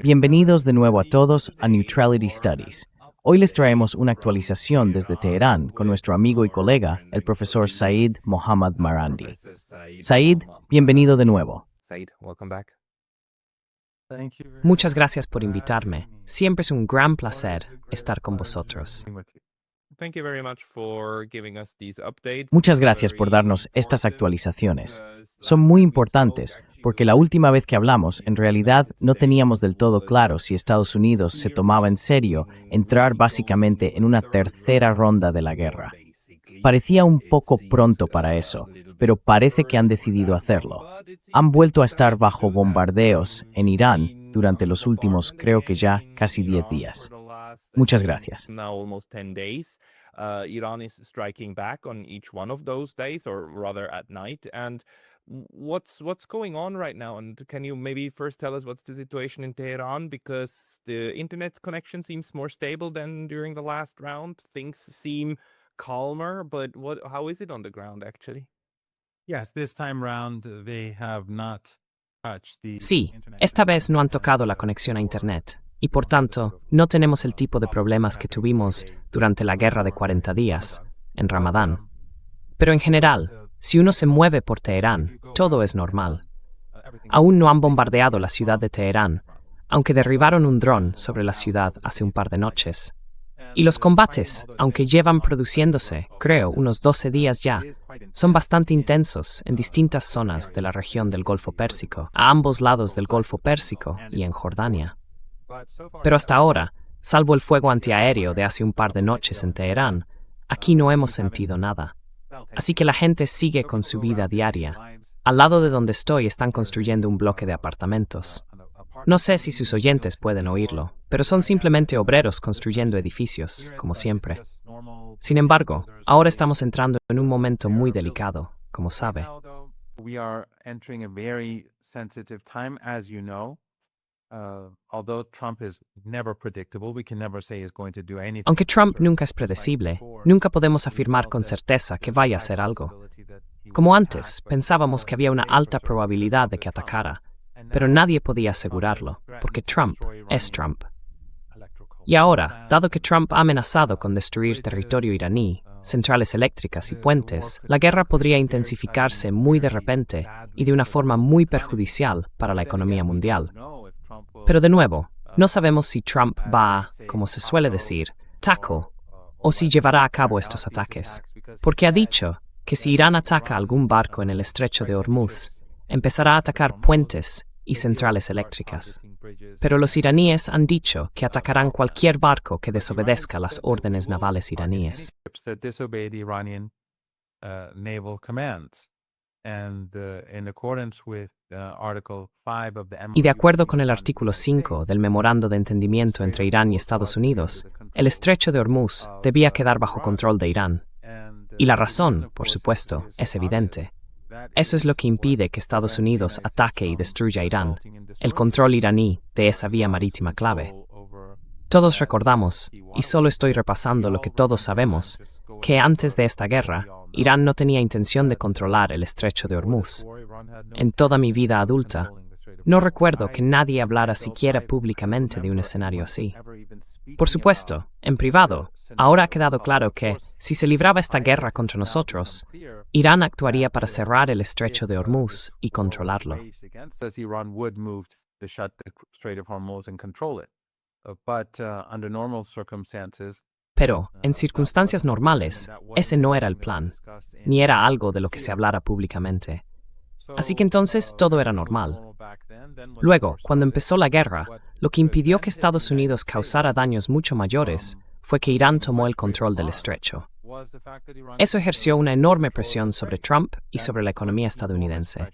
Bienvenidos de nuevo a todos a Neutrality Studies. Hoy les traemos una actualización desde Teherán con nuestro amigo y colega, el profesor Said Mohammad Marandi. Said, bienvenido de nuevo. Muchas gracias por invitarme. Siempre es un gran placer estar con vosotros. Muchas gracias por darnos estas actualizaciones. Son muy importantes porque la última vez que hablamos, en realidad no teníamos del todo claro si Estados Unidos se tomaba en serio entrar básicamente en una tercera ronda de la guerra. Parecía un poco pronto para eso, pero parece que han decidido hacerlo. Han vuelto a estar bajo bombardeos en Irán durante los últimos, creo que ya, casi 10 días. Muchas gracias. Iran is striking back on each one of those days, or rather at night. And what's going on right now? And can you maybe first tell us what's the situation in Tehran? Because the internet connection seems more stable than during the last round. Things seem calmer, but how is it on the ground actually? Yes, this time round they have not touched the Sí, internet esta vez no han connection. tocado la conexión a Internet y por tanto no tenemos el tipo de problemas que tuvimos durante la guerra de 40 días, en Ramadán. Pero en general, si uno se mueve por Teherán, todo es normal. Aún no han bombardeado la ciudad de Teherán, aunque derribaron un dron sobre la ciudad hace un par de noches. Y los combates, aunque llevan produciéndose, creo, unos 12 días ya, son bastante intensos en distintas zonas de la región del Golfo Pérsico, a ambos lados del Golfo Pérsico y en Jordania. Pero hasta ahora, salvo el fuego antiaéreo de hace un par de noches en Teherán, aquí no hemos sentido nada. Así que la gente sigue con su vida diaria. Al lado de donde estoy están construyendo un bloque de apartamentos. No sé si sus oyentes pueden oírlo, pero son simplemente obreros construyendo edificios, como siempre. Sin embargo, ahora estamos entrando en un momento muy delicado, como sabe. We are entering a very sensitive time, as you know. Although Trump is never predictable, we can never say he's going to do anything. Aunque Trump nunca es predecible, nunca podemos afirmar con certeza que vaya a hacer algo. Como antes, pensábamos que había una alta probabilidad de que atacara, pero nadie podía asegurarlo, porque Trump es Trump. Y ahora, dado que Trump ha amenazado con destruir territorio iraní, centrales eléctricas y puentes, la guerra podría intensificarse muy de repente y de una forma muy perjudicial para la economía mundial. Pero de nuevo, no sabemos si Trump va a, como se suele decir, tackle, o si llevará a cabo estos ataques, porque ha dicho que si Irán ataca algún barco en el estrecho de Hormuz, empezará a atacar puentes y centrales eléctricas. Pero los iraníes han dicho que atacarán cualquier barco que desobedezca las órdenes navales iraníes. That disobey the Iranian naval commands. And in accordance with Article 5 of the Y de acuerdo con el artículo 5 del Memorando de Entendimiento entre Irán y Estados Unidos, el estrecho de Hormuz debía quedar bajo control de Irán. Y la razón, por supuesto, es evidente. Eso es lo que impide que Estados Unidos ataque y destruya Irán, el control iraní de esa vía marítima clave. Todos recordamos, y solo estoy repasando lo que todos sabemos, que antes de esta guerra, Irán no tenía intención de controlar el estrecho de Hormuz. En toda mi vida adulta, no recuerdo que nadie hablara siquiera públicamente de un escenario así. Por supuesto, en privado, ahora ha quedado claro que, si se libraba esta guerra contra nosotros, Irán actuaría para cerrar el estrecho de Hormuz y controlarlo. Iran would move to shut the Strait of Hormuz and control it. But under normal circumstances, Pero, en circunstancias normales, ese no era el plan, ni era algo de lo que se hablara públicamente. Así que entonces todo era normal. Luego, cuando empezó la guerra, lo que impidió que Estados Unidos causara daños mucho mayores fue que Irán tomó el control del estrecho. Eso ejerció una enorme presión sobre Trump y sobre la economía estadounidense,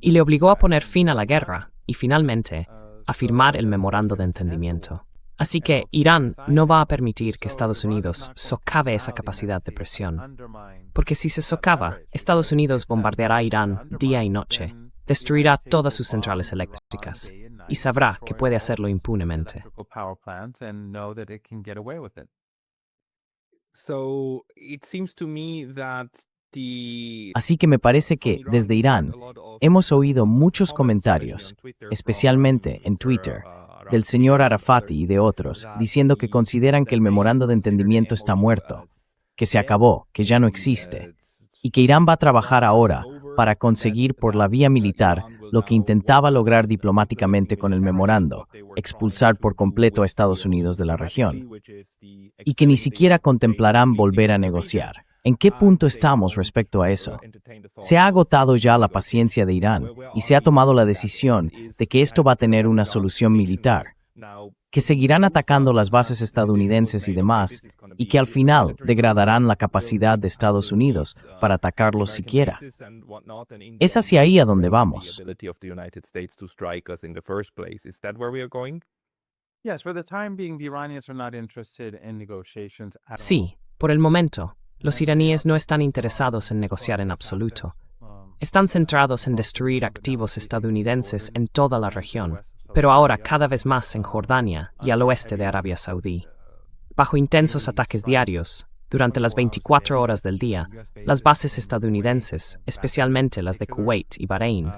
y le obligó a poner fin a la guerra y, finalmente, a firmar el memorando de entendimiento. Así que Irán no va a permitir que Estados Unidos socave esa capacidad de presión, porque si se socava, Estados Unidos bombardeará a Irán día y noche, destruirá todas sus centrales eléctricas y sabrá que puede hacerlo impunemente. power plants and know that it can get away with it. So it seems to me that Así que me parece que, desde Irán, hemos oído muchos comentarios, especialmente en Twitter, del señor Arafati y de otros, diciendo que consideran que el memorando de entendimiento está muerto, que se acabó, que ya no existe, y que Irán va a trabajar ahora para conseguir por la vía militar lo que intentaba lograr diplomáticamente con el memorando, expulsar por completo a Estados Unidos de la región, y que ni siquiera contemplarán volver a negociar. ¿En qué punto estamos respecto a eso? Se ha agotado ya la paciencia de Irán y se ha tomado la decisión de que esto va a tener una solución militar, que seguirán atacando las bases estadounidenses y demás, y que al final degradarán la capacidad de Estados Unidos para atacarlos siquiera. Es hacia ahí a donde vamos. Sí, por el momento, los iraníes no están interesados en negociar en absoluto. Están centrados en destruir activos estadounidenses en toda la región, pero ahora cada vez más en Jordania y al oeste de Arabia Saudí. Bajo intensos ataques diarios, durante las 24 horas del día, las bases estadounidenses, especialmente las de Kuwait y Bahrein,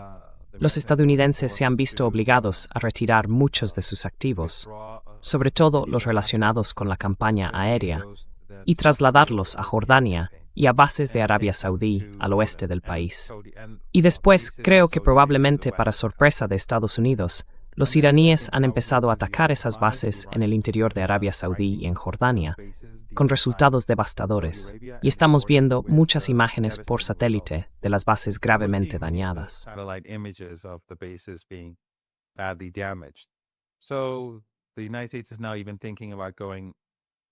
los estadounidenses se han visto obligados a retirar muchos de sus activos, sobre todo los relacionados con la campaña aérea, y trasladarlos a Jordania y a bases de Arabia Saudí al oeste del país. Y después, creo que probablemente para sorpresa de Estados Unidos, los iraníes han empezado a atacar esas bases en el interior de Arabia Saudí y en Jordania, con resultados devastadores, y estamos viendo muchas imágenes por satélite de las bases gravemente dañadas.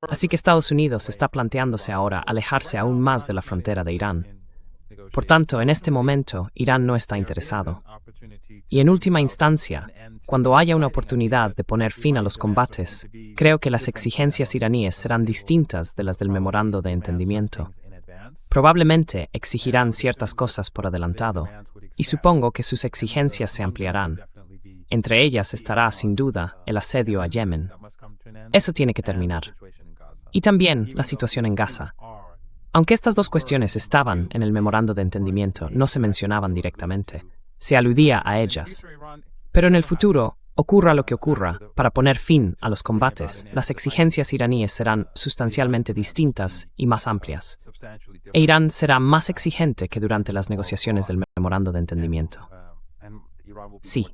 Así que Estados Unidos está planteándose ahora alejarse aún más de la frontera de Irán. Por tanto, en este momento, Irán no está interesado. Y en última instancia, cuando haya una oportunidad de poner fin a los combates, creo que las exigencias iraníes serán distintas de las del memorando de entendimiento. Probablemente exigirán ciertas cosas por adelantado, y supongo que sus exigencias se ampliarán. Entre ellas estará, sin duda, el asedio a Yemen. Eso tiene que terminar. Y también la situación en Gaza. Aunque estas dos cuestiones estaban en el memorando de entendimiento, no se mencionaban directamente. Se aludía a ellas. Pero en el futuro, ocurra lo que ocurra, para poner fin a los combates, las exigencias iraníes serán sustancialmente distintas y más amplias. E Irán será más exigente que durante las negociaciones del memorando de entendimiento. Sí.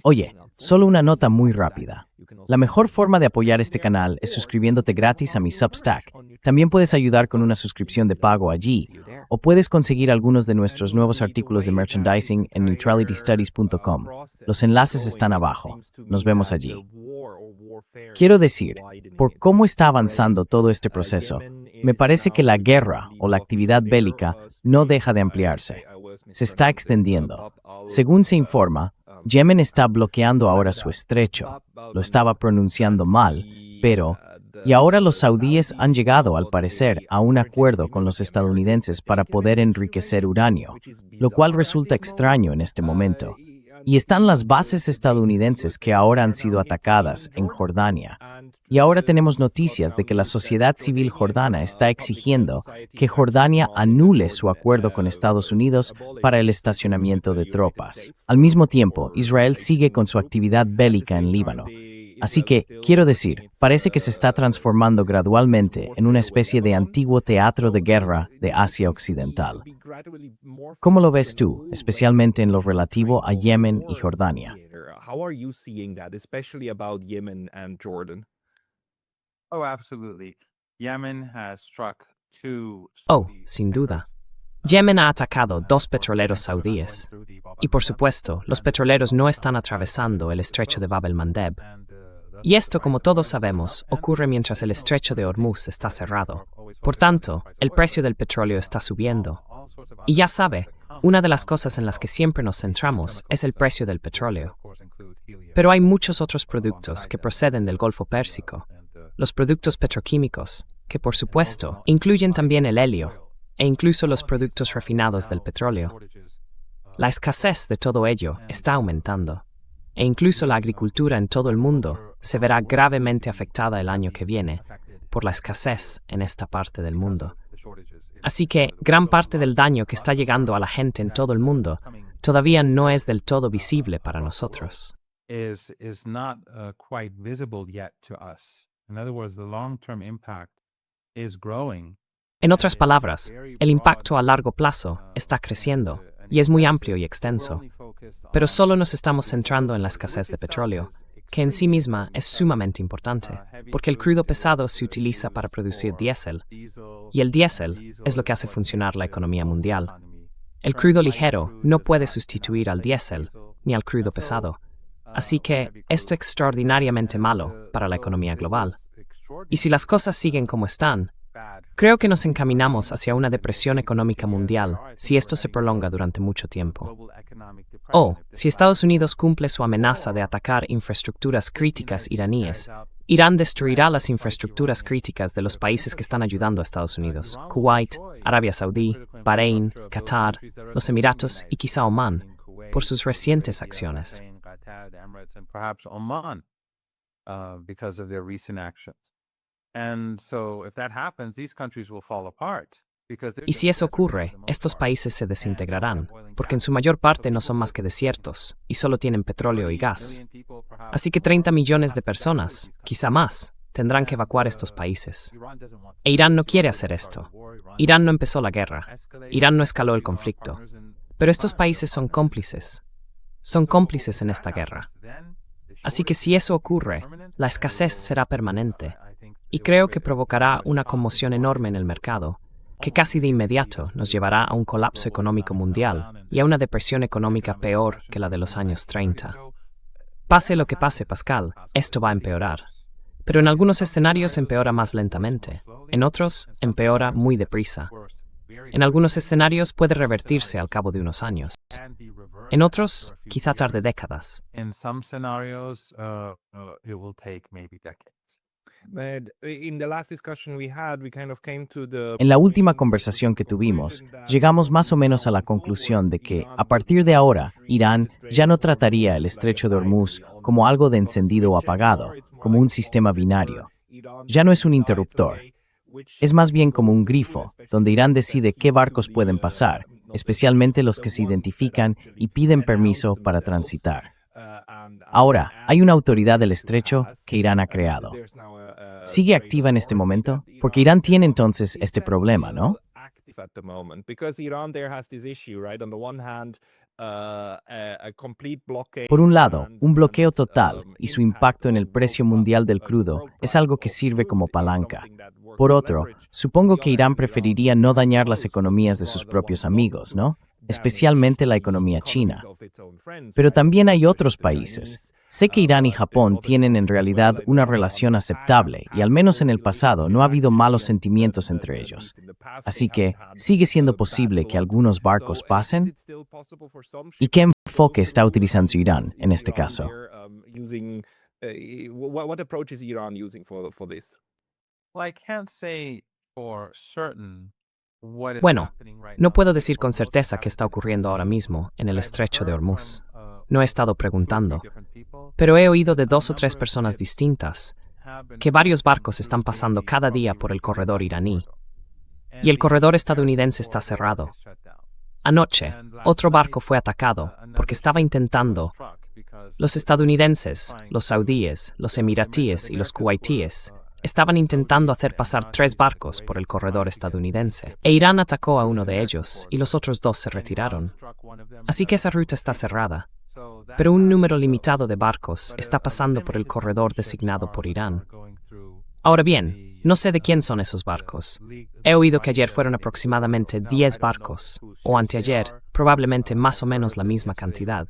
Oye, solo una nota muy rápida. La mejor forma de apoyar este canal es suscribiéndote gratis a mi Substack. También puedes ayudar con una suscripción de pago allí, o puedes conseguir algunos de nuestros nuevos artículos de merchandising en neutralitystudies.com. Los enlaces están abajo. Nos vemos allí. Quiero decir, por cómo está avanzando todo este proceso, me parece que la guerra o la actividad bélica no deja de ampliarse. Se está extendiendo. Según se informa, Yemen está bloqueando ahora su estrecho. Lo estaba pronunciando mal, pero... Y ahora los saudíes han llegado, al parecer, a un acuerdo con los estadounidenses para poder enriquecer uranio, lo cual resulta extraño en este momento. Y están las bases estadounidenses que ahora han sido atacadas en Jordania. Y ahora tenemos noticias de que la sociedad civil jordana está exigiendo que Jordania anule su acuerdo con Estados Unidos para el estacionamiento de tropas. Al mismo tiempo, Israel sigue con su actividad bélica en Líbano. Así que, quiero decir, parece que se está transformando gradualmente en una especie de antiguo teatro de guerra de Asia Occidental. ¿Cómo lo ves tú, especialmente en lo relativo a Yemen y Jordania? Oh, sin duda. Yemen ha atacado 2 petroleros saudíes. Y por supuesto, los petroleros no están atravesando el estrecho de Bab el-Mandeb. Y esto, como todos sabemos, ocurre mientras el estrecho de Hormuz está cerrado. Por tanto, el precio del petróleo está subiendo. Y ya sabe, una de las cosas en las que siempre nos centramos es el precio del petróleo. Pero hay muchos otros productos que proceden del Golfo Pérsico. Los productos petroquímicos, que por supuesto, incluyen también el helio, e incluso los productos refinados del petróleo. La escasez de todo ello está aumentando. e incluso la agricultura en todo el mundo se verá gravemente afectada el año que viene por la escasez en esta parte del mundo. Así que gran parte del daño que está llegando a la gente en todo el mundo todavía no es del todo visible para nosotros. is not quite visible yet to us. In other words, the long-term impact is growing. En otras palabras, el impacto a largo plazo está creciendo y es muy amplio y extenso, pero solo nos estamos centrando en la escasez de petróleo, que en sí misma es sumamente importante, porque el crudo pesado se utiliza para producir diésel, y el diésel es lo que hace funcionar la economía mundial. El crudo ligero no puede sustituir al diésel ni al crudo pesado, así que esto es extraordinariamente malo para la economía global. Y si las cosas siguen como están, creo que nos encaminamos hacia una depresión económica mundial si esto se prolonga durante mucho tiempo. O, si Estados Unidos cumple su amenaza de atacar infraestructuras críticas iraníes, Irán destruirá las infraestructuras críticas de los países que están ayudando a Estados Unidos: Kuwait, Arabia Saudí, Bahrein, Qatar, los Emiratos y quizá Omán, por sus recientes acciones. Y si eso ocurre, estos países se desintegrarán, porque en su mayor parte no son más que desiertos, y solo tienen petróleo y gas. Así que 30 millones de personas, quizá más, tendrán que evacuar estos países. E Irán no quiere hacer esto. Irán no empezó la guerra. Irán no escaló el conflicto. Pero estos países son cómplices. Son cómplices en esta guerra. Así que si eso ocurre, la escasez será permanente, y creo que provocará una conmoción enorme en el mercado, que casi de inmediato nos llevará a un colapso económico mundial y a una depresión económica peor que la de los años 30. Pase lo que pase, Pascal, esto va a empeorar. Pero en algunos escenarios empeora más lentamente, en otros empeora muy deprisa. En algunos escenarios puede revertirse al cabo de unos años. En otros, quizá tarde décadas. En la última conversación que tuvimos, llegamos más o menos a la conclusión de que, a partir de ahora, Irán ya no trataría el estrecho de Hormuz como algo de encendido o apagado, como un sistema binario. Ya no es un interruptor. Es más bien como un grifo, donde Irán decide qué barcos pueden pasar, especialmente los que se identifican y piden permiso para transitar. Ahora, hay una autoridad del estrecho que Irán ha creado. ¿Sigue activa en este momento? Porque Irán tiene entonces este problema, ¿no? Por un lado, un bloqueo total y su impacto en el precio mundial del crudo es algo que sirve como palanca. Por otro, supongo que Irán preferiría no dañar las economías de sus propios amigos, ¿no? Especialmente la economía china. Pero también hay otros países. Sé que Irán y Japón tienen en realidad una relación aceptable y al menos en el pasado no ha habido malos sentimientos entre ellos. Así que, ¿sigue siendo posible que algunos barcos pasen? ¿Y qué enfoque está utilizando Irán en este caso? Bueno, no puedo decir con certeza qué está ocurriendo ahora mismo en el estrecho de Hormuz. No he estado preguntando, pero he oído de 2 o 3 personas distintas que varios barcos están pasando cada día por el corredor iraní, y el corredor estadounidense está cerrado. Anoche, otro barco fue atacado porque estaba intentando. Los estadounidenses, los saudíes, los emiratíes y los kuwaitíes estaban intentando hacer pasar 3 barcos por el corredor estadounidense, e Irán atacó a uno de ellos y los otros 2 se retiraron. Así que esa ruta está cerrada. Pero un número limitado de barcos está pasando por el corredor designado por Irán. Ahora bien, no sé de quién son esos barcos. He oído que ayer fueron aproximadamente 10 barcos, o anteayer, probablemente más o menos la misma cantidad.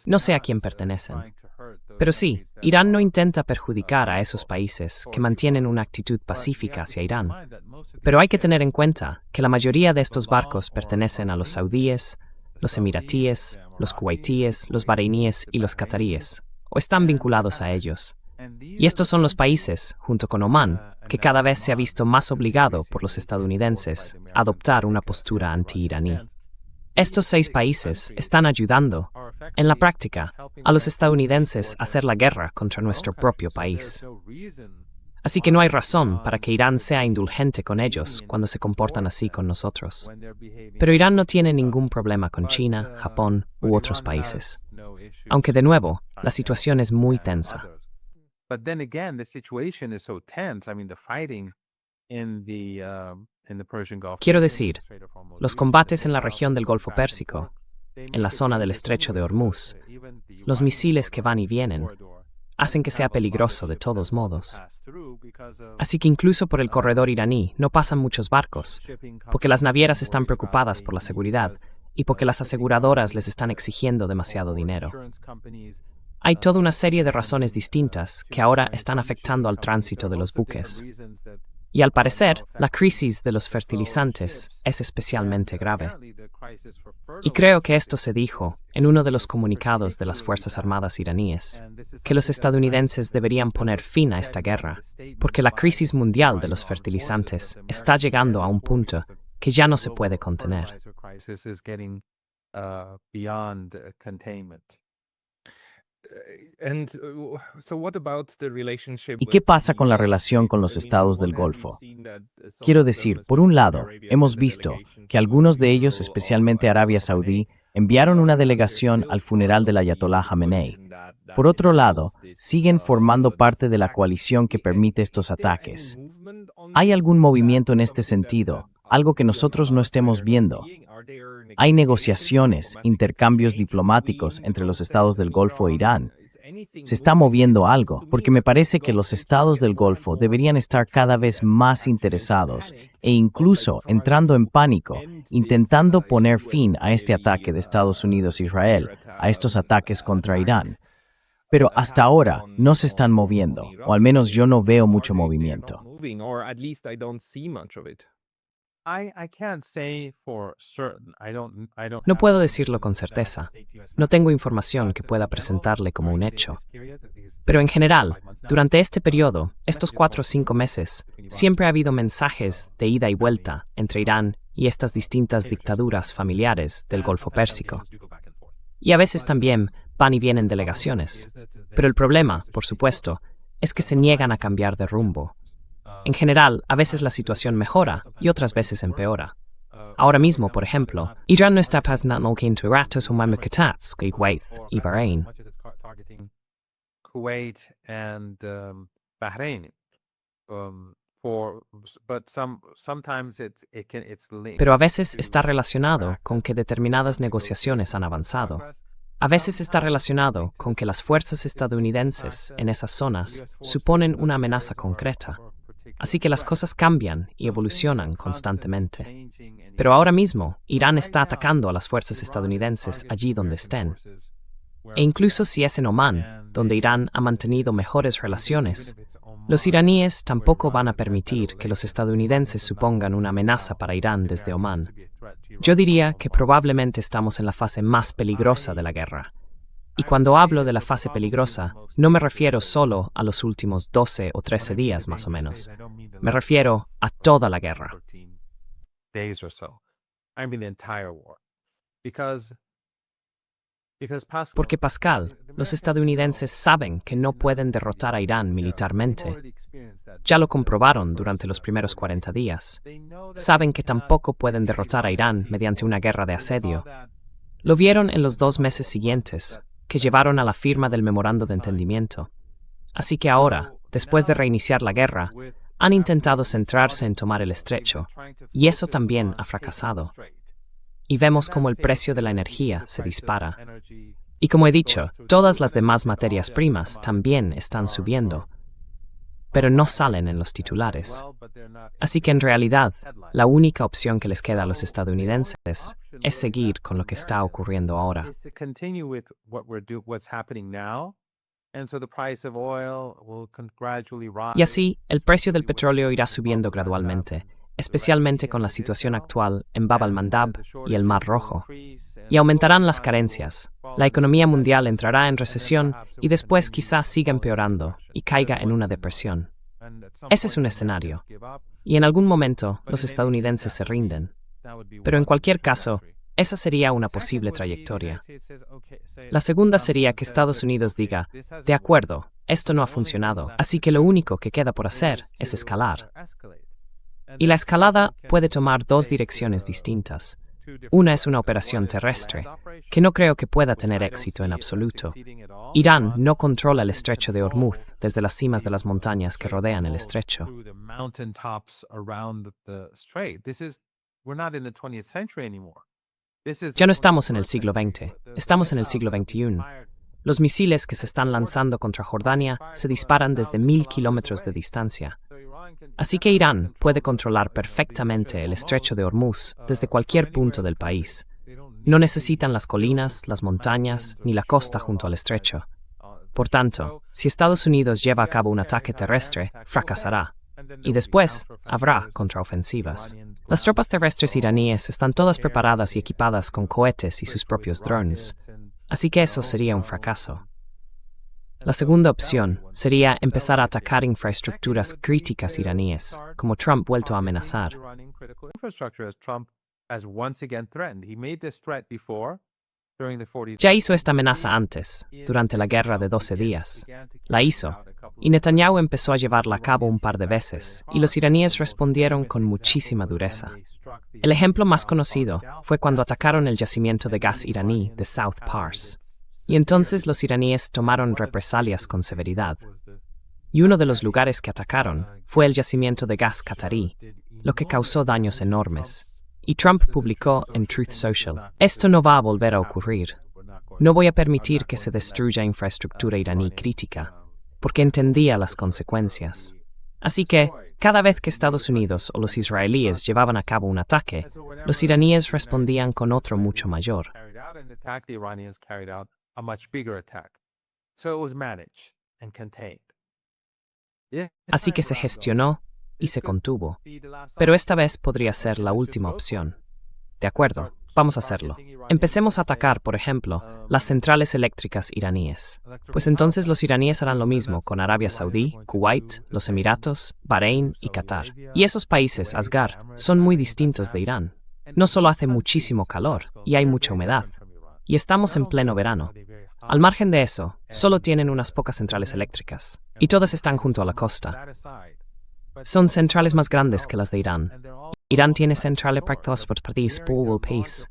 No sé a quién pertenecen. Pero sí, Irán no intenta perjudicar a esos países que mantienen una actitud pacífica hacia Irán. Pero hay que tener en cuenta que la mayoría de estos barcos pertenecen a los saudíes, los emiratíes, los kuwaitíes, los bahreiníes y los qataríes, o están vinculados a ellos. Y estos son los países, junto con Omán, que cada vez se ha visto más obligado por los estadounidenses a adoptar una postura anti-iraní. Estos 6 países están ayudando, en la práctica, a los estadounidenses a hacer la guerra contra nuestro propio país. Así que no hay razón para que Irán sea indulgente con ellos cuando se comportan así con nosotros. Pero Irán no tiene ningún problema con China, Japón u otros países. Aunque de nuevo, la situación es muy tensa. But then again, the situation is so tense. I mean, the fighting in the Persian Gulf. Quiero decir, los combates en la región del Golfo Pérsico, en la zona del Estrecho de Hormuz, los misiles que van y vienen, hacen que sea peligroso de todos modos. Así que incluso por el corredor iraní no pasan muchos barcos, porque las navieras están preocupadas por la seguridad y porque las aseguradoras les están exigiendo demasiado dinero. Hay toda una serie de razones distintas que ahora están afectando al tránsito de los buques. Y al parecer, la crisis de los fertilizantes es especialmente grave. Y creo que esto se dijo en uno de los comunicados de las Fuerzas Armadas iraníes, que los estadounidenses deberían poner fin a esta guerra, porque la crisis mundial de los fertilizantes está llegando a un punto que ya no se puede contener. ¿Y qué pasa con la relación con los estados del Golfo? Quiero decir, por un lado, hemos visto que algunos de ellos, especialmente Arabia Saudí, enviaron una delegación al funeral del Ayatollah Jamenei. Por otro lado, siguen formando parte de la coalición que permite estos ataques. ¿Hay algún movimiento en este sentido, algo que nosotros no estemos viendo? ¿Hay negociaciones, intercambios diplomáticos entre los estados del Golfo e Irán? Se está moviendo algo, porque me parece que los estados del Golfo deberían estar cada vez más interesados e incluso entrando en pánico, intentando poner fin a este ataque de Estados Unidos e Israel, a estos ataques contra Irán. Pero hasta ahora no se están moviendo, o al menos yo no veo mucho movimiento. No puedo decirlo con certeza. No tengo información que pueda presentarle como un hecho. Pero en general, durante este periodo, estos 4 o 5 meses, siempre ha habido mensajes de ida y vuelta entre Irán y estas distintas dictaduras familiares del Golfo Pérsico. Y a veces también van y vienen delegaciones. Pero el problema, por supuesto, es que se niegan a cambiar de rumbo. En general, a veces la situación mejora y otras veces empeora. Ahora mismo, por ejemplo, Irán no está pasando entre Emiratos o Mamlukatats, Kuwait y Bahrein. Pero a veces está relacionado con que determinadas negociaciones han avanzado. A veces está relacionado con que las fuerzas estadounidenses en esas zonas suponen una amenaza concreta. Así que las cosas cambian y evolucionan constantemente. Pero ahora mismo, Irán está atacando a las fuerzas estadounidenses allí donde estén. E incluso si es en Omán, donde Irán ha mantenido mejores relaciones, los iraníes tampoco van a permitir que los estadounidenses supongan una amenaza para Irán desde Omán. Yo diría que probablemente estamos en la fase más peligrosa de la guerra. Y cuando hablo de la fase peligrosa, no me refiero solo a los últimos 12 o 13 días más o menos. Me refiero a toda la guerra. Porque Pascal, los estadounidenses saben que no pueden derrotar a Irán militarmente. Ya lo comprobaron durante los primeros 40 días. Saben que tampoco pueden derrotar a Irán mediante una guerra de asedio. Lo vieron en los 2 meses siguientes, que llevaron a la firma del memorando de entendimiento. Así que ahora, después de reiniciar la guerra, han intentado centrarse en tomar el estrecho, y eso también ha fracasado. Y vemos cómo el precio de la energía se dispara. Y como he dicho, todas las demás materias primas también están subiendo, pero no salen en los titulares. Así que en realidad, la única opción que les queda a los estadounidenses es seguir con lo que está ocurriendo ahora. Y así, el precio del petróleo irá subiendo gradualmente, especialmente con la situación actual en Bab al-Mandab y el Mar Rojo. Y aumentarán las carencias. La economía mundial entrará en recesión y después quizás siga empeorando y caiga en una depresión. Ese es un escenario. Y en algún momento los estadounidenses se rinden. Pero en cualquier caso, esa sería una posible trayectoria. La segunda sería que Estados Unidos diga, de acuerdo, esto no ha funcionado, así que lo único que queda por hacer es escalar. Y la escalada puede tomar dos direcciones distintas. Una es una operación terrestre, que no creo que pueda tener éxito en absoluto. Irán no controla el estrecho de Hormuz desde las cimas de las montañas que rodean el estrecho. Ya no estamos en el siglo XX, estamos en el siglo XXI. Los misiles que se están lanzando contra Jordania se disparan desde 1000 kilómetros de distancia. Así que Irán puede controlar perfectamente el estrecho de Hormuz desde cualquier punto del país. No necesitan las colinas, las montañas, ni la costa junto al estrecho. Por tanto, si Estados Unidos lleva a cabo un ataque terrestre, fracasará. Y después habrá contraofensivas. Las tropas terrestres iraníes están todas preparadas y equipadas con cohetes y sus propios drones. Así que eso sería un fracaso. La segunda opción sería empezar a atacar infraestructuras críticas iraníes, como Trump vuelto a amenazar. Ya hizo esta amenaza antes, durante la guerra de 12 días. La hizo, y Netanyahu empezó a llevarla a cabo un par de veces, y los iraníes respondieron con muchísima dureza. El ejemplo más conocido fue cuando atacaron el yacimiento de gas iraní de South Pars. Y entonces los iraníes tomaron represalias con severidad. Y uno de los lugares que atacaron fue el yacimiento de gas qatarí, lo que causó daños enormes. Y Trump publicó en Truth Social, esto no va a volver a ocurrir. No voy a permitir que se destruya infraestructura iraní crítica, porque entendía las consecuencias. Así que, cada vez que Estados Unidos o los israelíes llevaban a cabo un ataque, los iraníes respondían con otro mucho mayor. Así que se gestionó y se contuvo. Pero esta vez podría ser la última opción. De acuerdo, vamos a hacerlo. Empecemos a atacar, por ejemplo, las centrales eléctricas iraníes. Pues entonces los iraníes harán lo mismo con Arabia Saudí, Kuwait, los Emiratos, Bahrein y Qatar. Y esos países, Asghar, son muy distintos de Irán. No solo hace muchísimo calor y hay mucha humedad. Y estamos en pleno verano. Al margen de eso, solo tienen unas pocas centrales eléctricas. Y todas están junto a la costa. Son centrales más grandes que las de Irán. Irán tiene centrales para todos los países por el país.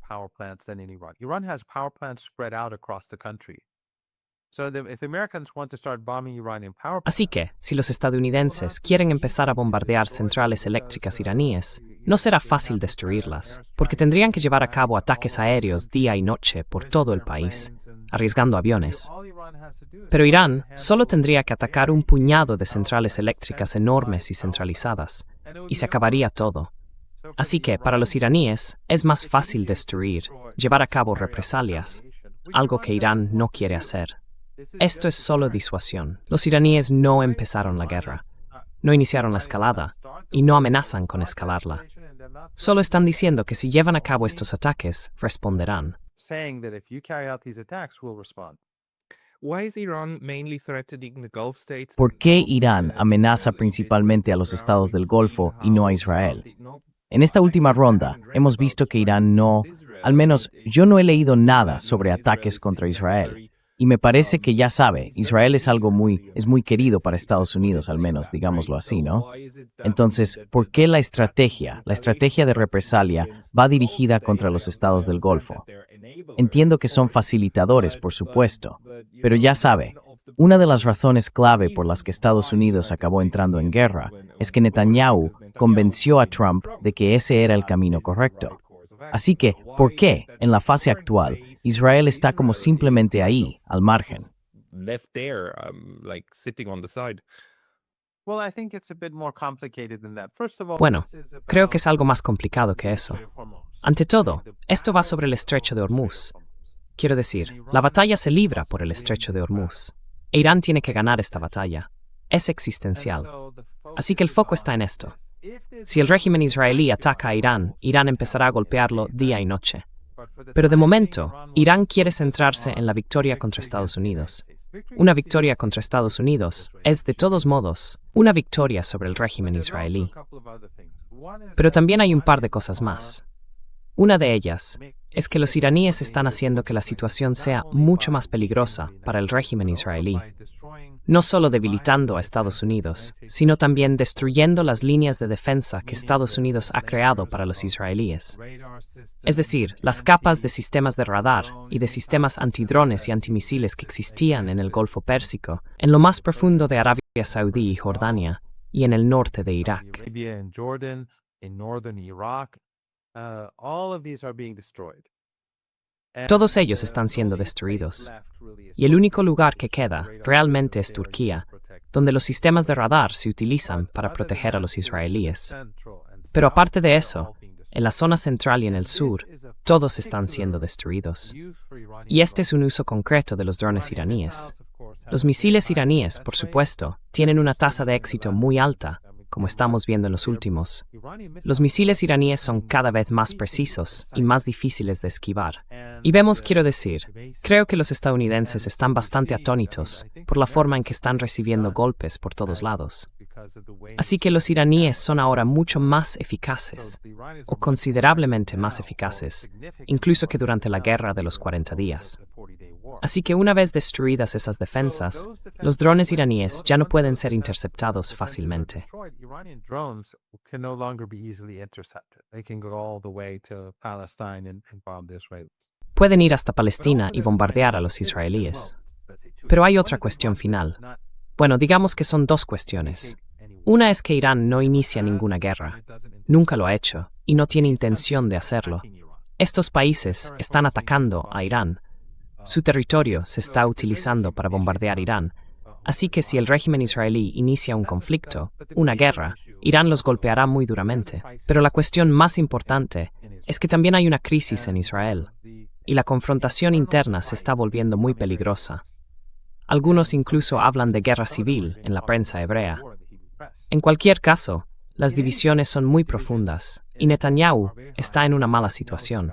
Así que, si los estadounidenses quieren empezar a bombardear centrales eléctricas iraníes, no será fácil destruirlas, porque tendrían que llevar a cabo ataques aéreos día y noche por todo el país, arriesgando aviones. Pero Irán solo tendría que atacar un puñado de centrales eléctricas enormes y centralizadas, y se acabaría todo. Así que, para los iraníes, es más fácil destruir, llevar a cabo represalias, algo que Irán no quiere hacer. Esto es solo disuasión. Los iraníes no empezaron la guerra, no iniciaron la escalada, y no amenazan con escalarla. Solo están diciendo que si llevan a cabo estos ataques, responderán. ¿Por qué Irán amenaza principalmente a los estados del Golfo y no a Israel? En esta última ronda, hemos visto que Irán no, al menos yo no he leído nada sobre ataques contra Israel. Y me parece que ya sabe, Israel es muy querido para Estados Unidos, al menos, digámoslo así, ¿no? Entonces, ¿por qué la estrategia de represalia va dirigida contra los estados del Golfo? Entiendo que son facilitadores, por supuesto, pero ya sabe, una de las razones clave por las que Estados Unidos acabó entrando en guerra es que Netanyahu convenció a Trump de que ese era el camino correcto. Así que, ¿por qué, en la fase actual, Israel está como simplemente ahí, al margen? Bueno, creo que es algo más complicado que eso. Ante todo, esto va sobre el estrecho de Hormuz. Quiero decir, la batalla se libra por el estrecho de Hormuz. E Irán tiene que ganar esta batalla. Es existencial. Así que el foco está en esto. Si el régimen israelí ataca a Irán, Irán empezará a golpearlo día y noche. Pero de momento, Irán quiere centrarse en la victoria contra Estados Unidos. Una victoria contra Estados Unidos es, de todos modos, Una victoria sobre el régimen There's also a israelí. couple of other things. One is Pero that también hay un par de Iranians cosas are más. Una de ellas es que los iraníes están haciendo que la situación sea mucho más peligrosa para el régimen israelí, no solo debilitando a Estados Unidos, sino también destruyendo las líneas de defensa que Estados Unidos ha creado para los israelíes. Es decir, las capas de sistemas de radar y de sistemas antidrones y antimisiles que existían en el Golfo Pérsico, en lo más profundo de Arabia Saudí y Jordania, y en el norte de Irak. Arabia and Jordan, in northern Iraq, all of these are being destroyed. Todos ellos están siendo destruidos. Y el único lugar que queda realmente es Turquía, donde los sistemas de radar se utilizan para proteger a los israelíes. Pero aparte de eso, en la zona central y en el sur, todos están siendo destruidos. Y este es un uso concreto de los drones iraníes. Los misiles iraníes, por supuesto, tienen una tasa de éxito muy alta, como estamos viendo en los últimos. Los misiles iraníes son cada vez más precisos y más difíciles de esquivar. Y vemos, quiero decir, creo que los estadounidenses están bastante atónitos por la forma en que están recibiendo golpes por todos lados. Así que los iraníes son ahora mucho más eficaces, o considerablemente más eficaces, incluso que durante la guerra de los 40 días. Así que una vez destruidas esas defensas, los drones iraníes ya no pueden ser interceptados fácilmente. Pueden ir hasta Palestina y bombardear a los israelíes. Pero hay otra cuestión final. Bueno, digamos que son dos cuestiones. Una es que Irán no inicia ninguna guerra. Nunca lo ha hecho, y no tiene intención de hacerlo. Estos países están atacando a Irán. Su territorio se está utilizando para bombardear Irán. Así que si el régimen israelí inicia un conflicto, una guerra, Irán los golpeará muy duramente. Pero la cuestión más importante es que también hay una crisis en Israel, y la confrontación interna se está volviendo muy peligrosa. Algunos incluso hablan de guerra civil en la prensa hebrea. En cualquier caso, las divisiones son muy profundas, y Netanyahu está en una mala situación.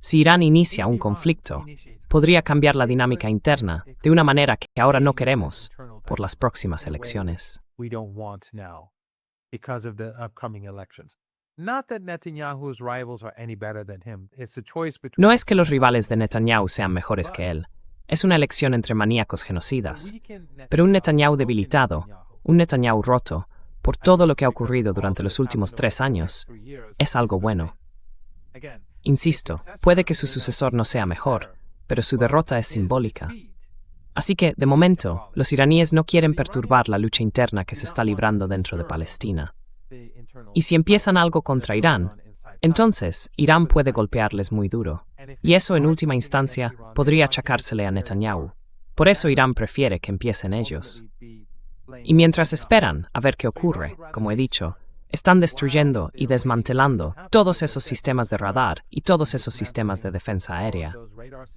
Si Irán inicia un conflicto, podría cambiar la dinámica interna de una manera que ahora no queremos por las próximas elecciones. No es que los rivales de Netanyahu sean mejores que él. Es una elección entre maníacos genocidas. Pero un Netanyahu debilitado, un Netanyahu roto, por todo lo que ha ocurrido durante los últimos 3 años, es algo bueno. Insisto, puede que su sucesor no sea mejor, pero su derrota es simbólica. Así que, de momento, los iraníes no quieren perturbar la lucha interna que se está librando dentro de Palestina. Y si empiezan algo contra Irán, entonces Irán puede golpearles muy duro. Y eso, en última instancia, podría achacársele a Netanyahu. Por eso Irán prefiere que empiecen ellos. Y mientras esperan a ver qué ocurre, como he dicho, están destruyendo y desmantelando todos esos sistemas de radar y todos esos sistemas de defensa aérea.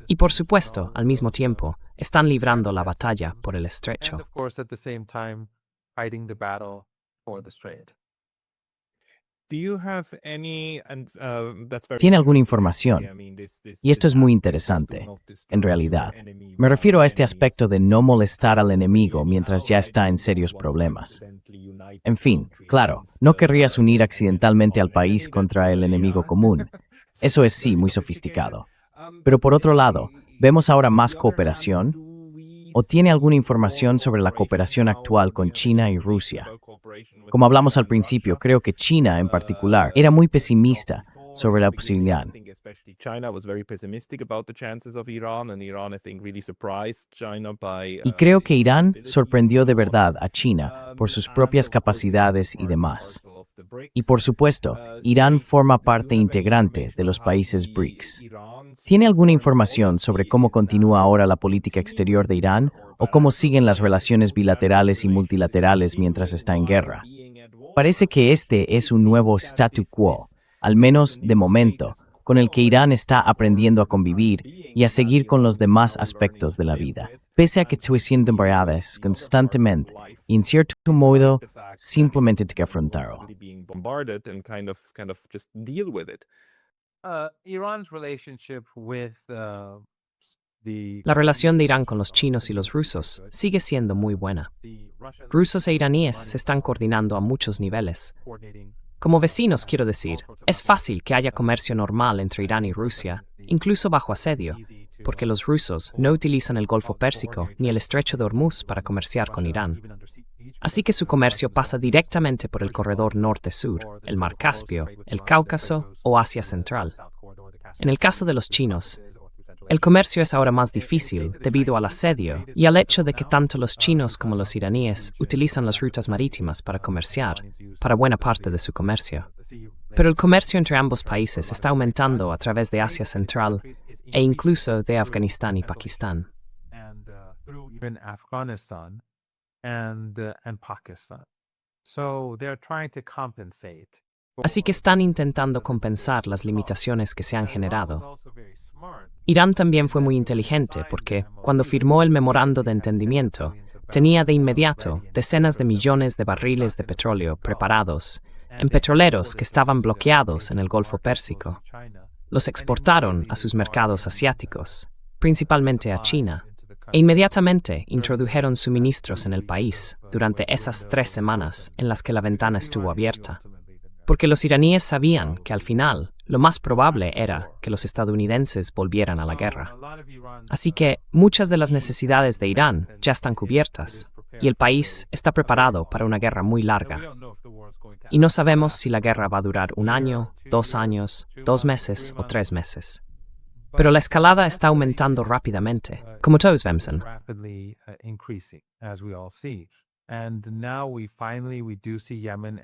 Y por supuesto, al mismo tiempo, están librando la batalla por el estrecho. ¿Tiene alguna información? Y esto es muy interesante, en realidad. Me refiero a este aspecto de no molestar al enemigo mientras ya está en serios problemas. En fin, claro, no querrías unir accidentalmente al país contra el enemigo común. Eso es sí, muy sofisticado. Pero por otro lado, ¿vemos ahora más cooperación? ¿O tiene alguna información sobre la cooperación actual con China y Rusia? Como hablamos al principio, creo que China en particular era muy pesimista sobre la posibilidad. Y creo que Irán sorprendió de verdad a China por sus propias capacidades y demás. Y por supuesto, Irán forma parte integrante de los países BRICS. ¿Tiene alguna información sobre cómo continúa ahora la política exterior de Irán o cómo siguen las relaciones bilaterales y multilaterales mientras está en guerra? Parece que este es un nuevo statu quo, al menos de momento, con el que Irán está aprendiendo a convivir y a seguir con los demás aspectos de la vida, pese a que estoy siendo bombardeadas constantemente y en cierto modo simplemente que afrontarlo. Iran's relationship with La relación de Irán con los chinos y los rusos sigue siendo muy buena. Rusos e iraníes se están coordinando a muchos niveles. Como vecinos, quiero decir, es fácil que haya comercio normal entre Irán y Rusia, incluso bajo asedio, porque los rusos no utilizan el Golfo Pérsico ni el Estrecho de Hormuz para comerciar con Irán. Así que su comercio pasa directamente por el corredor norte-sur, el Mar Caspio, el Cáucaso o Asia Central. En el caso de los chinos, el comercio es ahora más difícil debido al asedio y al hecho de que tanto los chinos como los iraníes utilizan las rutas marítimas para comerciar, para buena parte de su comercio. Pero el comercio entre ambos países está aumentando a través de Asia Central e incluso de Afganistán y Pakistán. Así que están intentando compensar las limitaciones que se han generado. Irán también fue muy inteligente porque, cuando firmó el memorando de entendimiento, tenía de inmediato decenas de millones de barriles de petróleo preparados en petroleros que estaban bloqueados en el Golfo Pérsico. Los exportaron a sus mercados asiáticos, principalmente a China, e inmediatamente introdujeron suministros en el país durante esas 3 semanas en las que la ventana estuvo abierta. Porque los iraníes sabían que al final lo más probable era que los estadounidenses volvieran a la guerra. Así que muchas de las necesidades de Irán ya están cubiertas y el país está preparado para una guerra muy larga. Y no sabemos si la guerra va a durar 1 año, 2 años, 2 meses o 3 meses. Pero la escalada está aumentando rápidamente, como todos vemos.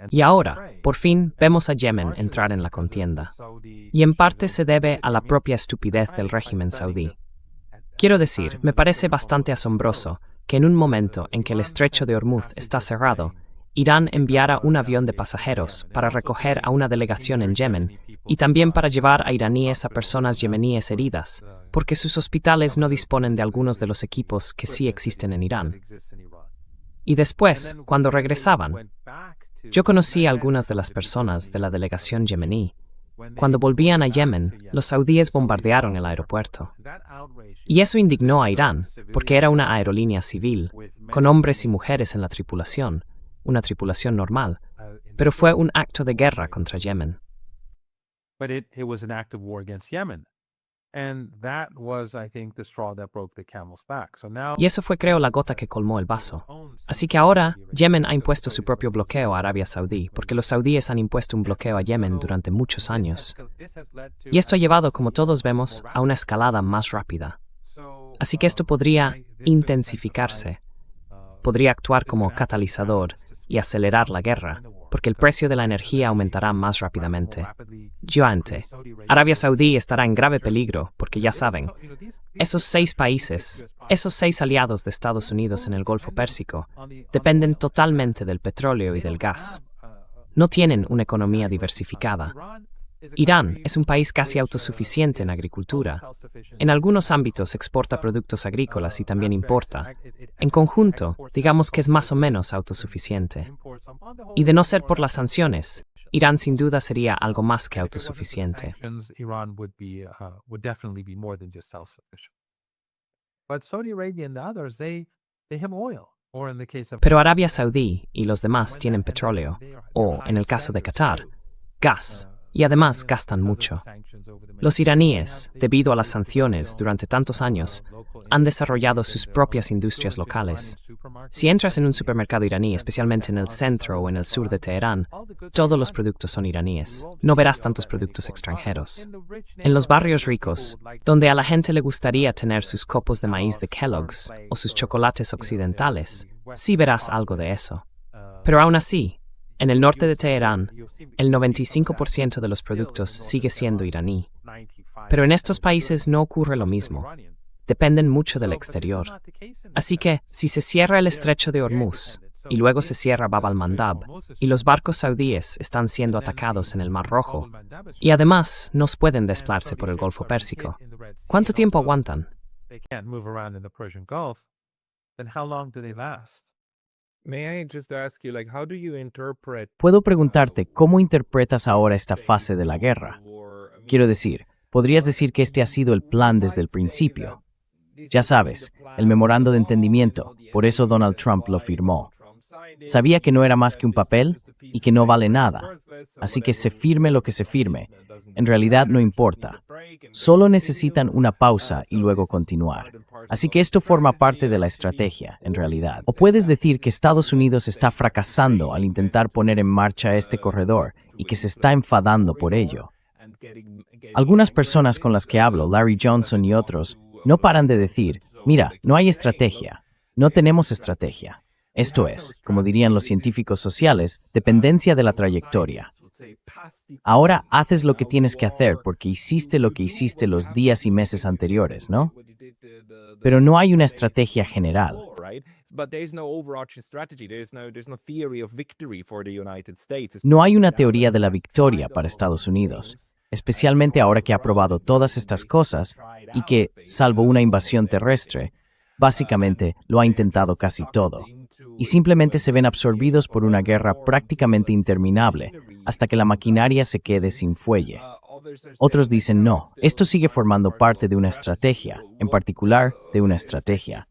Y ahora, por fin, vemos a Yemen entrar en la contienda. Y en parte se debe a la propia estupidez del régimen saudí. Quiero decir, me parece bastante asombroso que en un momento en que el Estrecho de Hormuz está cerrado, Irán enviara un avión de pasajeros para recoger a una delegación en Yemen y también para llevar a iraníes a personas yemeníes heridas, porque sus hospitales no disponen de algunos de los equipos que sí existen en Irán. Y después, cuando regresaban, yo conocí a algunas de las personas de la delegación yemení. Cuando volvían a Yemen, los saudíes bombardearon el aeropuerto. Y eso indignó a Irán, porque era una aerolínea civil, con hombres y mujeres en la tripulación, una tripulación normal, pero fue un acto de guerra contra Yemen. Y eso fue, creo, la gota que colmó el vaso. Así que ahora, Yemen ha impuesto su propio bloqueo a Arabia Saudí, porque los saudíes han impuesto un bloqueo a Yemen durante muchos años. Y esto ha llevado, como todos vemos, a una escalada más rápida. Así que esto podría intensificarse, podría actuar como catalizador y acelerar la guerra, porque el precio de la energía aumentará más rápidamente. Arabia Saudí estará en grave peligro, porque ya saben, esos 6 países, esos 6 aliados de Estados Unidos en el Golfo Pérsico, dependen totalmente del petróleo y del gas. No tienen una economía diversificada. Irán es un país casi autosuficiente en agricultura. En algunos ámbitos exporta productos agrícolas y también importa. En conjunto, digamos que es más o menos autosuficiente. Y de no ser por las sanciones, Irán sin duda sería algo más que autosuficiente. Pero Arabia Saudí y los demás tienen petróleo, o, en el caso de Qatar, gas. Y además gastan mucho. Los iraníes, debido a las sanciones durante tantos años, han desarrollado sus propias industrias locales. Si entras en un supermercado iraní, especialmente en el centro o en el sur de Teherán, todos los productos son iraníes. No verás tantos productos extranjeros. En los barrios ricos, donde a la gente le gustaría tener sus copos de maíz de Kellogg's o sus chocolates occidentales, sí verás algo de eso. Pero aún así, en el norte de Teherán, el 95% de los productos sigue siendo iraní. Pero en estos países no ocurre lo mismo. Dependen mucho del exterior. Así que, si se cierra el Estrecho de Hormuz, y luego se cierra Bab al-Mandab, y los barcos saudíes están siendo atacados en el Mar Rojo, y además no pueden desplazarse por el Golfo Pérsico, ¿cuánto tiempo aguantan? Puedo preguntarte, ¿cómo interpretas ahora esta fase de la guerra? Quiero decir, ¿podrías decir que este ha sido el plan desde el principio? Ya sabes, el memorando de entendimiento, por eso Donald Trump lo firmó. Sabía que no era más que un papel y que no vale nada. Así que se firme lo que se firme. En realidad no importa. Solo necesitan una pausa y luego continuar. Así que esto forma parte de la estrategia, en realidad. O puedes decir que Estados Unidos está fracasando al intentar poner en marcha este corredor y que se está enfadando por ello. Algunas personas con las que hablo, Larry Johnson y otros, no paran de decir, mira, no hay estrategia, no tenemos estrategia. Esto es, como dirían los científicos sociales, dependencia de la trayectoria. Ahora haces lo que tienes que hacer porque hiciste lo que hiciste los días y meses anteriores, ¿no? Pero no hay una estrategia general. No hay una teoría de la victoria para Estados Unidos, especialmente ahora que ha probado todas estas cosas y que, salvo una invasión terrestre, básicamente lo ha intentado casi todo. Y simplemente se ven absorbidos por una guerra prácticamente interminable hasta que la maquinaria se quede sin fuelle. Otros dicen no, esto sigue formando parte de una estrategia, en particular de una estrategia.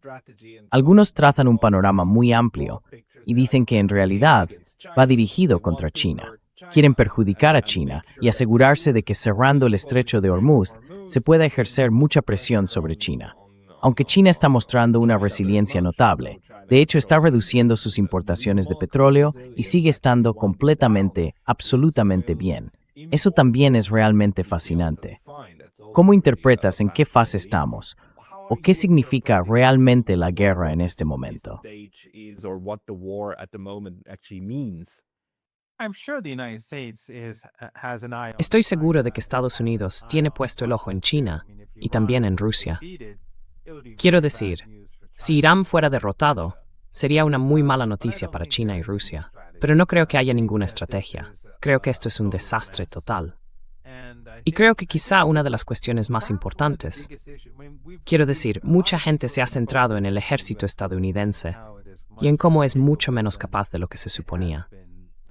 Algunos trazan un panorama muy amplio y dicen que en realidad va dirigido contra China. Quieren perjudicar a China y asegurarse de que cerrando el estrecho de Hormuz se pueda ejercer mucha presión sobre China. Aunque China está mostrando una resiliencia notable, de hecho está reduciendo sus importaciones de petróleo y sigue estando completamente, absolutamente bien. Eso también es realmente fascinante. ¿Cómo interpretas en qué fase estamos? ¿O qué significa realmente la guerra en este momento? Estoy seguro de que Estados Unidos tiene puesto el ojo en China y también en Rusia. Quiero decir, si Irán fuera derrotado, sería una muy mala noticia para China y Rusia. Pero no creo que haya ninguna estrategia. Creo que esto es un desastre total. Y creo que quizá una de las cuestiones más importantes, quiero decir, mucha gente se ha centrado en el ejército estadounidense y en cómo es mucho menos capaz de lo que se suponía.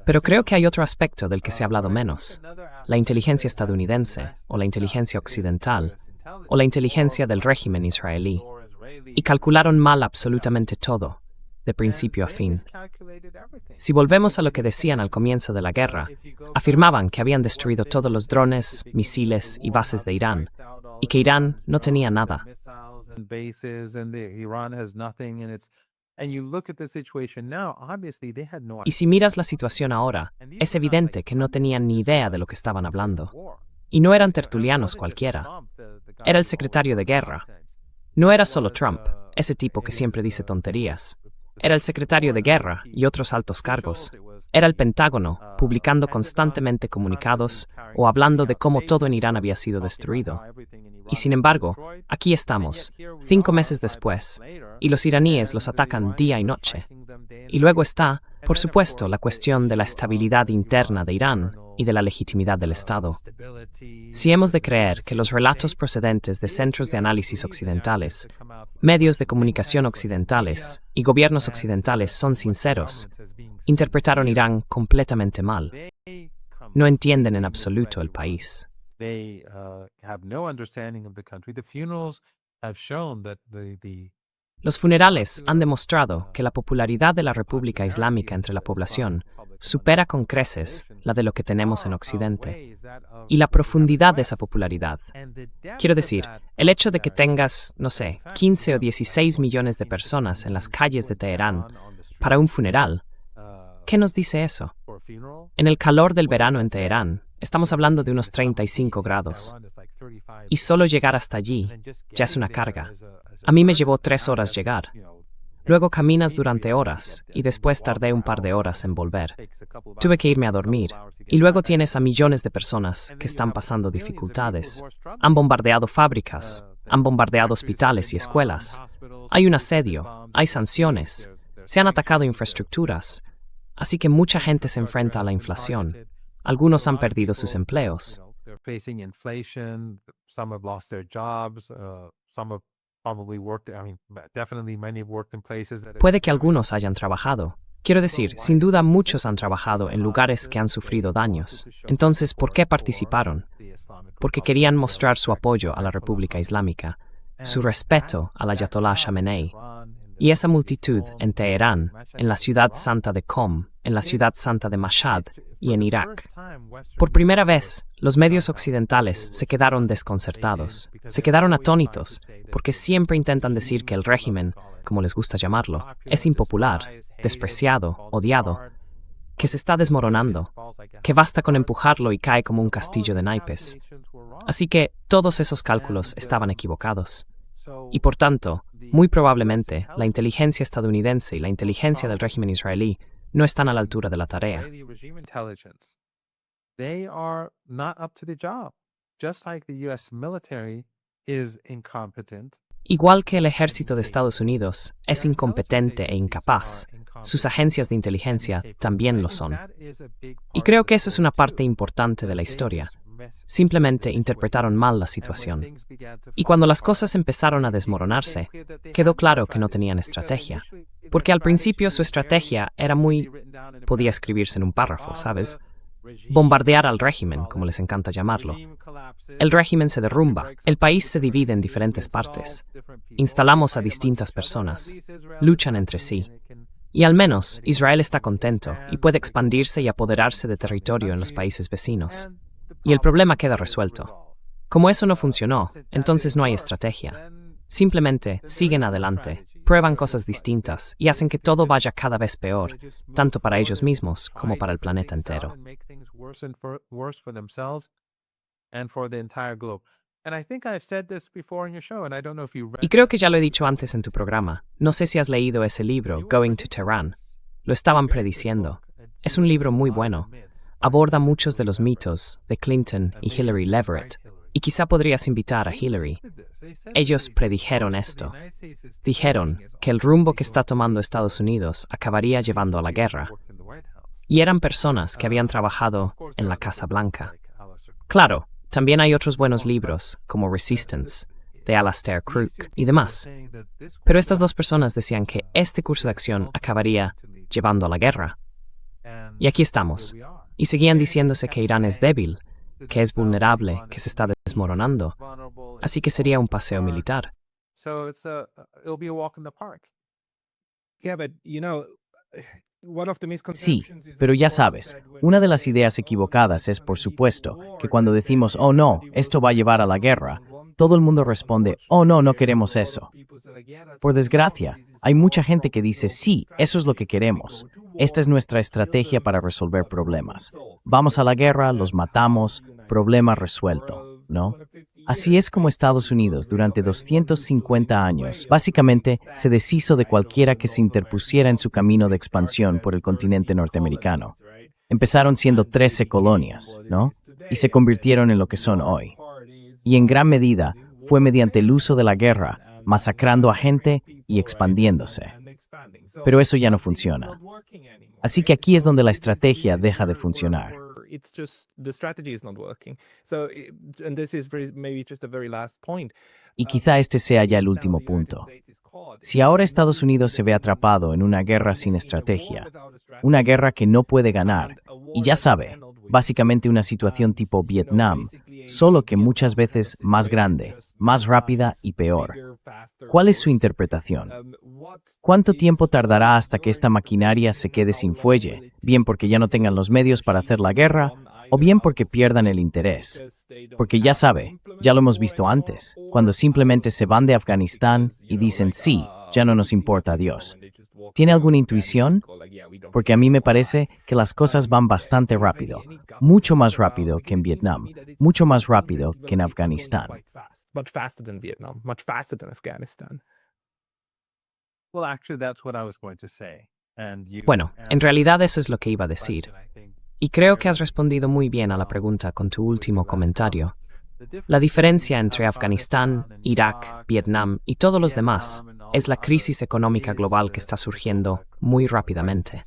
Pero creo que hay otro aspecto del que se ha hablado menos, la inteligencia estadounidense, o la inteligencia occidental, o la inteligencia del régimen israelí, y calcularon mal absolutamente todo, de principio a fin. Si volvemos a lo que decían al comienzo de la guerra, afirmaban que habían destruido todos los drones, misiles y bases de Irán, y que Irán no tenía nada. Y si miras la situación ahora, es evidente que no tenían ni idea de lo que estaban hablando. Y no eran tertulianos cualquiera. Era el secretario de guerra. No era solo Trump, ese tipo que siempre dice tonterías. Era el secretario de guerra y otros altos cargos. Era el Pentágono, publicando constantemente comunicados o hablando de cómo todo en Irán había sido destruido. Y sin embargo, aquí estamos, 5 meses después, y los iraníes los atacan día y noche. Y luego está, por supuesto, la cuestión de la estabilidad interna de Irán y de la legitimidad del Estado. Si hemos de creer que los relatos procedentes de centros de análisis occidentales, medios de comunicación occidentales y gobiernos occidentales son sinceros, interpretaron Irán completamente mal. No entienden en absoluto el país. Los funerales han demostrado que la popularidad de la República Islámica entre la población supera con creces la de lo que tenemos en Occidente. Y la profundidad de esa popularidad. Quiero decir, el hecho de que tengas, no sé, 15 o 16 millones de personas en las calles de Teherán para un funeral, ¿qué nos dice eso? En el calor del verano en Teherán, estamos hablando de unos 35 grados. Y solo llegar hasta allí ya es una carga. A mí me llevó 3 horas llegar. Luego caminas durante horas y después tardé un par de horas en volver. Tuve que irme a dormir. Y luego tienes a millones de personas que están pasando dificultades. Han bombardeado fábricas, han bombardeado hospitales y escuelas. Hay un asedio, hay sanciones, se han atacado infraestructuras. Así que mucha gente se enfrenta a la inflación. Algunos han perdido sus empleos. Puede que algunos hayan trabajado. Quiero decir, sin duda muchos han trabajado en lugares que han sufrido daños. Entonces, ¿por qué participaron? Porque querían mostrar su apoyo a la República Islámica. su respeto al Ayatollah Khamenei, y esa multitud en Teherán, en la ciudad santa de Qom, en la ciudad santa de Mashhad y en Irak. Por primera vez, los medios occidentales se quedaron desconcertados, se quedaron atónitos, porque siempre intentan decir que el régimen, como les gusta llamarlo, es impopular, despreciado, odiado, que se está desmoronando, que basta con empujarlo y cae como un castillo de naipes. Así que todos esos cálculos estaban equivocados. Y por tanto, muy probablemente, la inteligencia estadounidense y la inteligencia del régimen israelí no están a la altura de la tarea. They are not up to the job, just like the US military is incompetent. Igual que el ejército de Estados Unidos es incompetente e incapaz, sus agencias de inteligencia también lo son. Y creo que eso es una parte importante de la historia. Simplemente interpretaron mal la situación. Y cuando las cosas empezaron a desmoronarse, quedó claro que no tenían estrategia. Porque al principio su estrategia era podía escribirse en un párrafo, ¿sabes? Bombardear al régimen, como les encanta llamarlo. El régimen se derrumba, el país se divide en diferentes partes. Instalamos a distintas personas, luchan entre sí. Y al menos Israel está contento y puede expandirse y apoderarse de territorio en los países vecinos. Y el problema queda resuelto. Como eso no funcionó, entonces no hay estrategia. Simplemente siguen adelante, prueban cosas distintas y hacen que todo vaya cada vez peor, tanto para ellos mismos como para el planeta entero. Y creo que ya lo he dicho antes en tu programa. No sé si has leído ese libro, Going to Tehran. Lo estaban prediciendo. Es un libro muy bueno. Aborda muchos de los mitos de Clinton y Hillary Leverett. Y quizá podrías invitar a Hillary. Ellos predijeron esto. Dijeron que el rumbo que está tomando Estados Unidos acabaría llevando a la guerra. Y eran personas que habían trabajado en la Casa Blanca. Claro, también hay otros buenos libros, como Resistance, de Alastair Crooke y demás. Pero estas dos personas decían que este curso de acción acabaría llevando a la guerra. Y aquí estamos. Y seguían diciéndose que Irán es débil, que es vulnerable, que se está desmoronando. Así que sería un paseo militar. Sí, pero ya sabes, una de las ideas equivocadas es, por supuesto, que cuando decimos, oh no, esto va a llevar a la guerra, todo el mundo responde, oh no, no queremos eso. Por desgracia, hay mucha gente que dice, sí, eso es lo que queremos. Esta es nuestra estrategia para resolver problemas. Vamos a la guerra, los matamos, problema resuelto, ¿no? Así es como Estados Unidos, durante 250 años, básicamente se deshizo de cualquiera que se interpusiera en su camino de expansión por el continente norteamericano. Empezaron siendo 13 colonias, ¿no? Y se convirtieron en lo que son hoy. Y en gran medida fue mediante el uso de la guerra, masacrando a gente y expandiéndose. Pero eso ya no funciona. Así que aquí es donde la estrategia deja de funcionar. Y quizá este sea ya el último punto. Si ahora Estados Unidos se ve atrapado en una guerra sin estrategia, una guerra que no puede ganar, y ya sabe, básicamente una situación tipo Vietnam, solo que muchas veces más grande, más rápida y peor. ¿Cuál es su interpretación? ¿Cuánto tiempo tardará hasta que esta maquinaria se quede sin fuelle, bien porque ya no tengan los medios para hacer la guerra, o bien porque pierdan el interés? Porque ya sabe, ya lo hemos visto antes, cuando simplemente se van de Afganistán y dicen, sí, ya no nos importa, adiós. ¿Tiene alguna intuición? Porque a mí me parece que las cosas van bastante rápido, mucho más rápido que en Vietnam, mucho más rápido que en Afganistán. Bueno, en realidad eso es lo que iba a decir. Y creo que has respondido muy bien a la pregunta con tu último comentario. La diferencia entre Afganistán, Irak, Vietnam y todos los demás es la crisis económica global que está surgiendo muy rápidamente.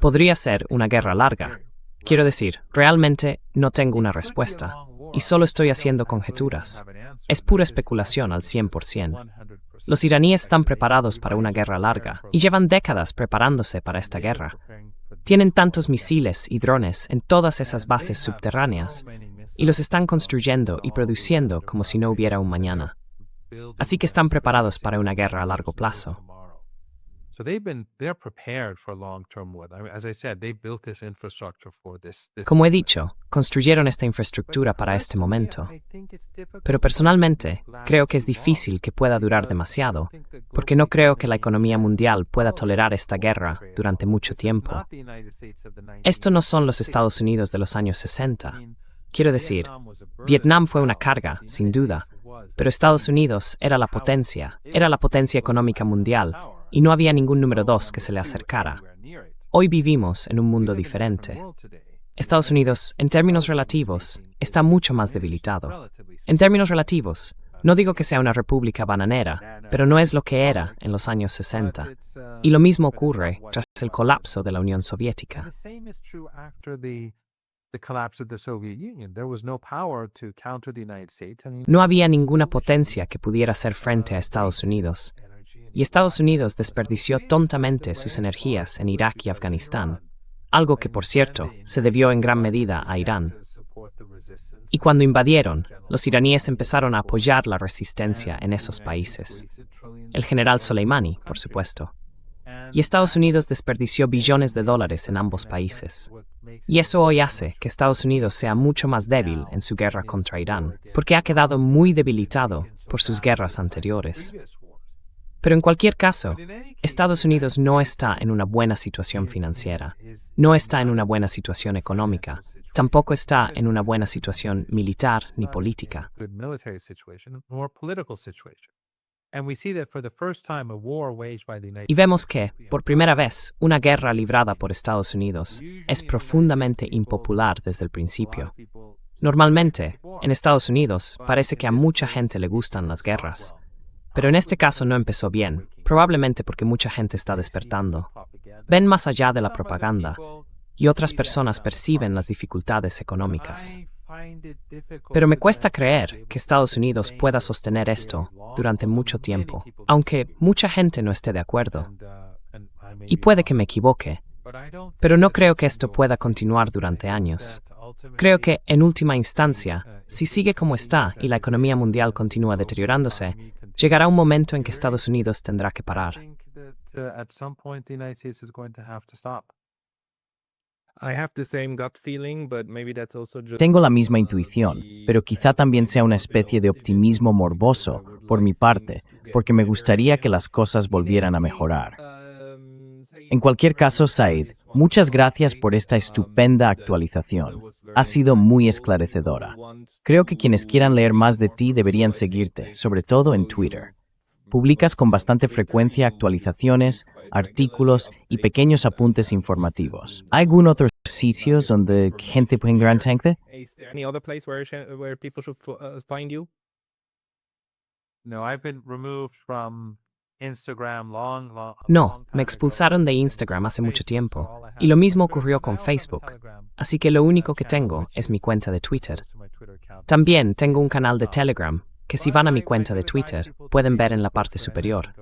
Podría ser una guerra larga. Quiero decir, realmente no tengo una respuesta y solo estoy haciendo conjeturas. Es pura especulación al 100%. Los iraníes están preparados para una guerra larga y llevan décadas preparándose para esta guerra. Tienen tantos misiles y drones en todas esas bases subterráneas y los están construyendo y produciendo como si no hubiera un mañana. Así que están preparados para una guerra a largo plazo. They're prepared for long-term war. I mean, as I said, they built this infrastructure for this. Como he dicho, construyeron esta infraestructura para este momento. Pero personalmente, creo que es difícil que pueda durar demasiado, porque no creo que la economía mundial pueda tolerar esta guerra durante mucho tiempo. Esto no son los Estados Unidos de los años 60. Quiero decir, Vietnam fue una carga, sin duda, pero Estados Unidos era la potencia económica mundial, y no había ningún número 2 que se le acercara. Hoy vivimos en un mundo diferente. Estados Unidos, en términos relativos, está mucho más debilitado. En términos relativos, no digo que sea una república bananera, pero no es lo que era en los años 60. Y lo mismo ocurre tras el colapso de la Unión Soviética. No había ninguna potencia que pudiera hacer frente a Estados Unidos. Y Estados Unidos desperdició tontamente sus energías en Irak y Afganistán, algo que, por cierto, se debió en gran medida a Irán. Y cuando invadieron, los iraníes empezaron a apoyar la resistencia en esos países. El general Soleimani, por supuesto. Y Estados Unidos desperdició billones de dólares en ambos países. Y eso hoy hace que Estados Unidos sea mucho más débil en su guerra contra Irán, porque ha quedado muy debilitado por sus guerras anteriores. Pero en cualquier caso, Estados Unidos no está en una buena situación financiera, no está en una buena situación económica, tampoco está en una buena situación militar ni política. Y vemos que, por primera vez, una guerra librada por Estados Unidos es profundamente impopular desde el principio. Normalmente, en Estados Unidos, parece que a mucha gente le gustan las guerras. Pero en este caso no empezó bien, probablemente porque mucha gente está despertando. Ven más allá de la propaganda, y otras personas perciben las dificultades económicas. Pero me cuesta creer que Estados Unidos pueda sostener esto durante mucho tiempo, aunque mucha gente no esté de acuerdo. Y puede que me equivoque, pero no creo que esto pueda continuar durante años. Creo que, en última instancia, si sigue como está y la economía mundial continúa deteriorándose, llegará un momento en que Estados Unidos tendrá que parar. Tengo la misma intuición, pero quizá también sea una especie de optimismo morboso por mi parte, porque me gustaría que las cosas volvieran a mejorar. En cualquier caso, Said, muchas gracias por esta estupenda actualización. Ha sido muy esclarecedora. Creo que quienes quieran leer más de ti deberían seguirte, sobre todo en Twitter. Publicas con bastante frecuencia actualizaciones, artículos y pequeños apuntes informativos. ¿Hay algún otro sitio donde gente puede encontrarte? No, me expulsaron de Instagram hace mucho tiempo, y lo mismo ocurrió con Facebook, así que lo único que tengo es mi cuenta de Twitter. También tengo un canal de Telegram, que si van a mi cuenta de Twitter, pueden ver en la parte superior.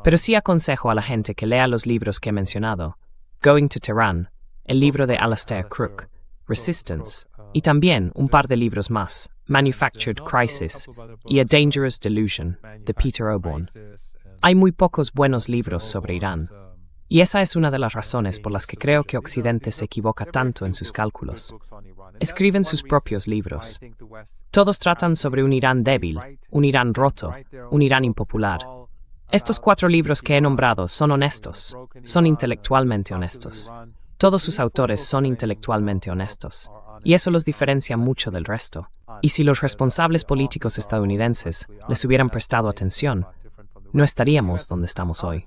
Pero sí aconsejo a la gente que lea los libros que he mencionado, Going to Tehran, el libro de Alastair Crooke, Resistance, y también un par de libros más, Manufactured Crisis y A Dangerous Delusion, de Peter Oborne. Hay muy pocos buenos libros sobre Irán, y esa es una de las razones por las que creo que Occidente se equivoca tanto en sus cálculos. Escriben sus propios libros. Todos tratan sobre un Irán débil, un Irán roto, un Irán impopular. Estos 4 libros que he nombrado son honestos, son intelectualmente honestos. Todos sus autores son intelectualmente honestos, y eso los diferencia mucho del resto. Y si los responsables políticos estadounidenses les hubieran prestado atención, no estaríamos donde estamos hoy.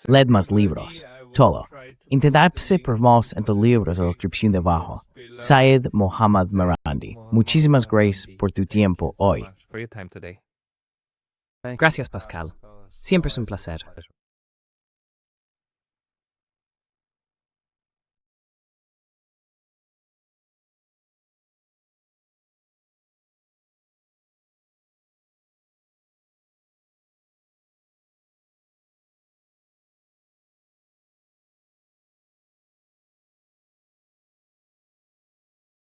Leed más libros. Todo. Intentarse por vos en los libros de la descripción de abajo. Said Mohammad Marandi. Muchísimas gracias por tu tiempo hoy. Gracias, Pascal. Siempre es un placer.